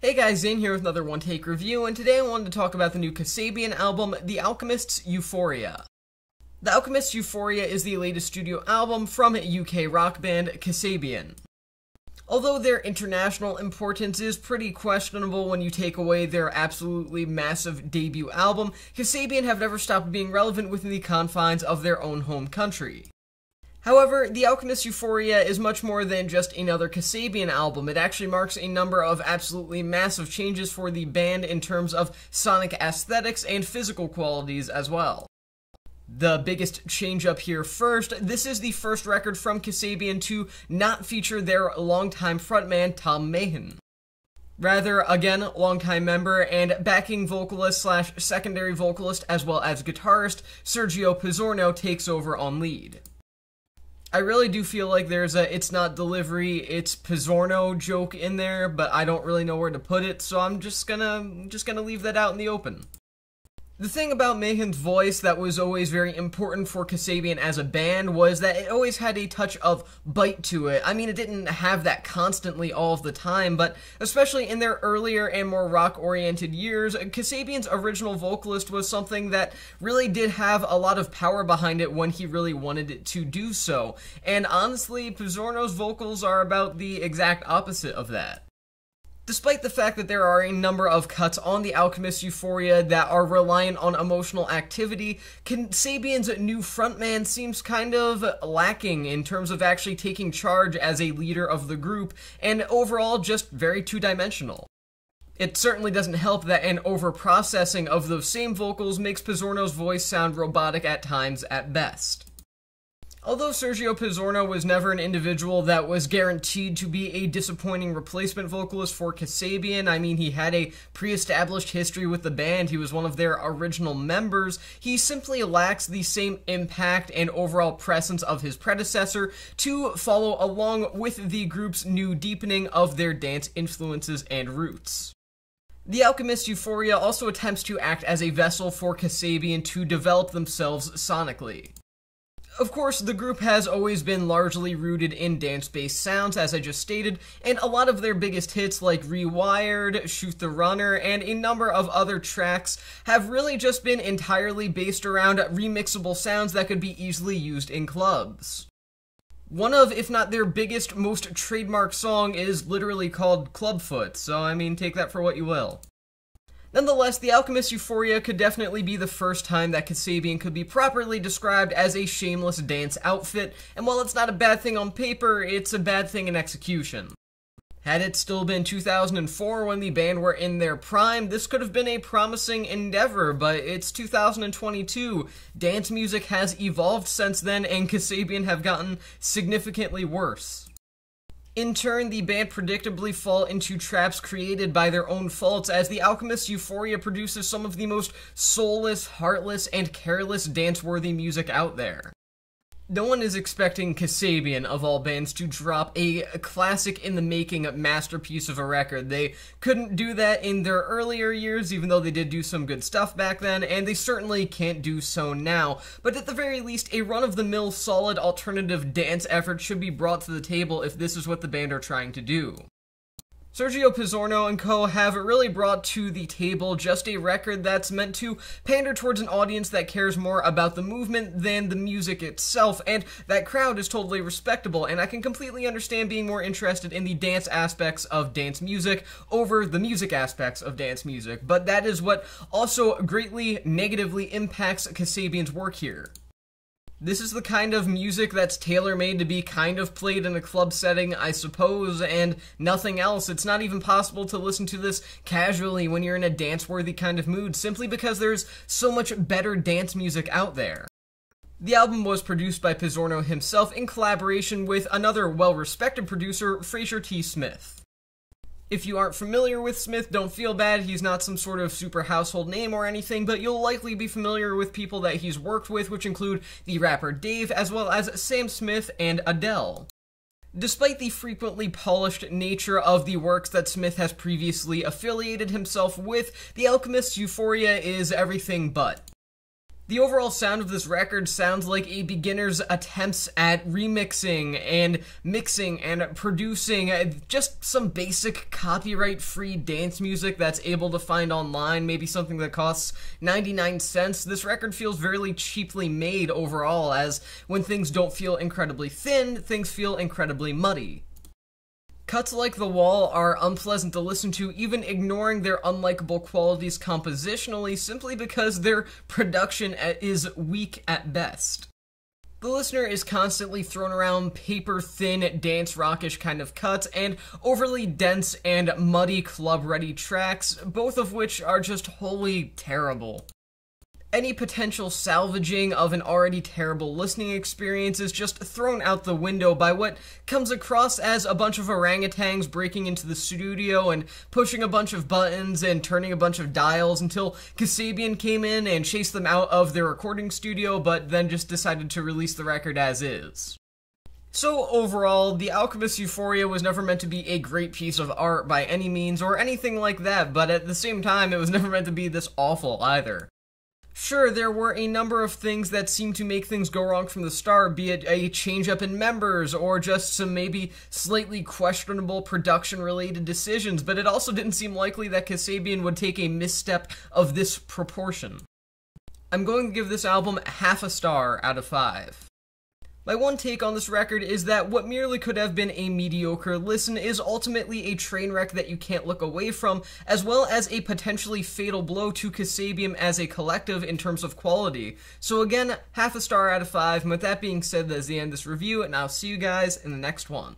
Hey guys, Zane here with another one-take review, and today I wanted to talk about the new Kasabian album, The Alchemist's Euphoria. The Alchemist's Euphoria is the latest studio album from UK rock band Kasabian. Although their international importance is pretty questionable when you take away their absolutely massive debut album, Kasabian have never stopped being relevant within the confines of their own home country. However, The Alchemist's Euphoria is much more than just another Kasabian album. It actually marks a number of absolutely massive changes for the band in terms of sonic aesthetics and physical qualities as well. The biggest change up here first, this is the first record from Kasabian to not feature their longtime frontman Tom Mahan. Rather, again, longtime member and backing vocalist slash secondary vocalist as well as guitarist Sergio Pizzorno takes over on lead. I really do feel like there's a "it's not delivery, it's Pizzorno" joke in there, but I don't really know where to put it, so I'm just gonna leave that out in the open. The thing about Mahan's voice that was always very important for Kasabian as a band was that it always had a touch of bite to it. I mean, it didn't have that constantly all of the time, but especially in their earlier and more rock-oriented years, Kasabian's original vocalist was something that really did have a lot of power behind it when he really wanted it to do so. And honestly, Pizzorno's vocals are about the exact opposite of that. Despite the fact that there are a number of cuts on The Alchemist's Euphoria that are reliant on emotional activity, Kasabian's new frontman seems kind of lacking in terms of actually taking charge as a leader of the group, and overall just very two-dimensional. It certainly doesn't help that an over-processing of those same vocals makes Pizzorno's voice sound robotic at times at best. Although Sergio Pizzorno was never an individual that was guaranteed to be a disappointing replacement vocalist for Kasabian, I mean, he had a pre-established history with the band, he was one of their original members, he simply lacks the same impact and overall presence of his predecessor to follow along with the group's new deepening of their dance influences and roots. The Alchemist's Euphoria also attempts to act as a vessel for Kasabian to develop themselves sonically. Of course, the group has always been largely rooted in dance-based sounds, as I just stated, and a lot of their biggest hits like Rewired, Shoot the Runner, and a number of other tracks have really just been entirely based around remixable sounds that could be easily used in clubs. One of, if not their biggest, most trademark song is literally called Clubfoot, so I mean, take that for what you will. Nonetheless, The Alchemist's Euphoria could definitely be the first time that Kasabian could be properly described as a shameless dance outfit, and while it's not a bad thing on paper, it's a bad thing in execution. Had it still been 2004 when the band were in their prime, this could have been a promising endeavor, but it's 2022. Dance music has evolved since then, and Kasabian have gotten significantly worse. In turn, the band predictably fall into traps created by their own faults, as The Alchemist's Euphoria produces some of the most soulless, heartless, and careless dance-worthy music out there. No one is expecting Kasabian, of all bands, to drop a classic-in-the-making masterpiece of a record. They couldn't do that in their earlier years, even though they did do some good stuff back then, and they certainly can't do so now. But at the very least, a run-of-the-mill, solid alternative dance effort should be brought to the table if this is what the band are trying to do. Sergio Pizzorno and co. have really brought to the table just a record that's meant to pander towards an audience that cares more about the movement than the music itself, and that crowd is totally respectable, and I can completely understand being more interested in the dance aspects of dance music over the music aspects of dance music, but that is what also greatly negatively impacts Kasabian's work here. This is the kind of music that's tailor-made to be kind of played in a club setting, I suppose, and nothing else. It's not even possible to listen to this casually when you're in a dance-worthy kind of mood, simply because there's so much better dance music out there. The album was produced by Pizzorno himself in collaboration with another well-respected producer, Fraser T. Smith. If you aren't familiar with Smith, don't feel bad, he's not some sort of super household name or anything, but you'll likely be familiar with people that he's worked with, which include the rapper Dave, as well as Sam Smith and Adele. Despite the frequently polished nature of the works that Smith has previously affiliated himself with, The Alchemist's Euphoria is everything but. The overall sound of this record sounds like a beginner's attempts at remixing and mixing and producing just some basic copyright-free dance music that's able to find online, maybe something that costs 99 cents. This record feels very cheaply made overall, as when things don't feel incredibly thin, things feel incredibly muddy. Cuts like The Wall are unpleasant to listen to, even ignoring their unlikable qualities compositionally, simply because their production is weak at best. The listener is constantly thrown around paper-thin, dance-rockish kind of cuts, and overly dense and muddy club-ready tracks, both of which are just wholly terrible. Any potential salvaging of an already terrible listening experience is just thrown out the window by what comes across as a bunch of orangutans breaking into the studio and pushing a bunch of buttons and turning a bunch of dials until Kasabian came in and chased them out of their recording studio, but then just decided to release the record as is. So overall, The Alchemist Euphoria was never meant to be a great piece of art by any means or anything like that, but at the same time, it was never meant to be this awful either. Sure, there were a number of things that seemed to make things go wrong from the start, be it a change-up in members, or just some maybe slightly questionable production-related decisions, but it also didn't seem likely that Kasabian would take a misstep of this proportion. I'm going to give this album half a star out of 5. My one take on this record is that what merely could have been a mediocre listen is ultimately a train wreck that you can't look away from, as well as a potentially fatal blow to Kasabian as a collective in terms of quality. So again, half a star out of 5, and with that being said, that is the end of this review, and I'll see you guys in the next one.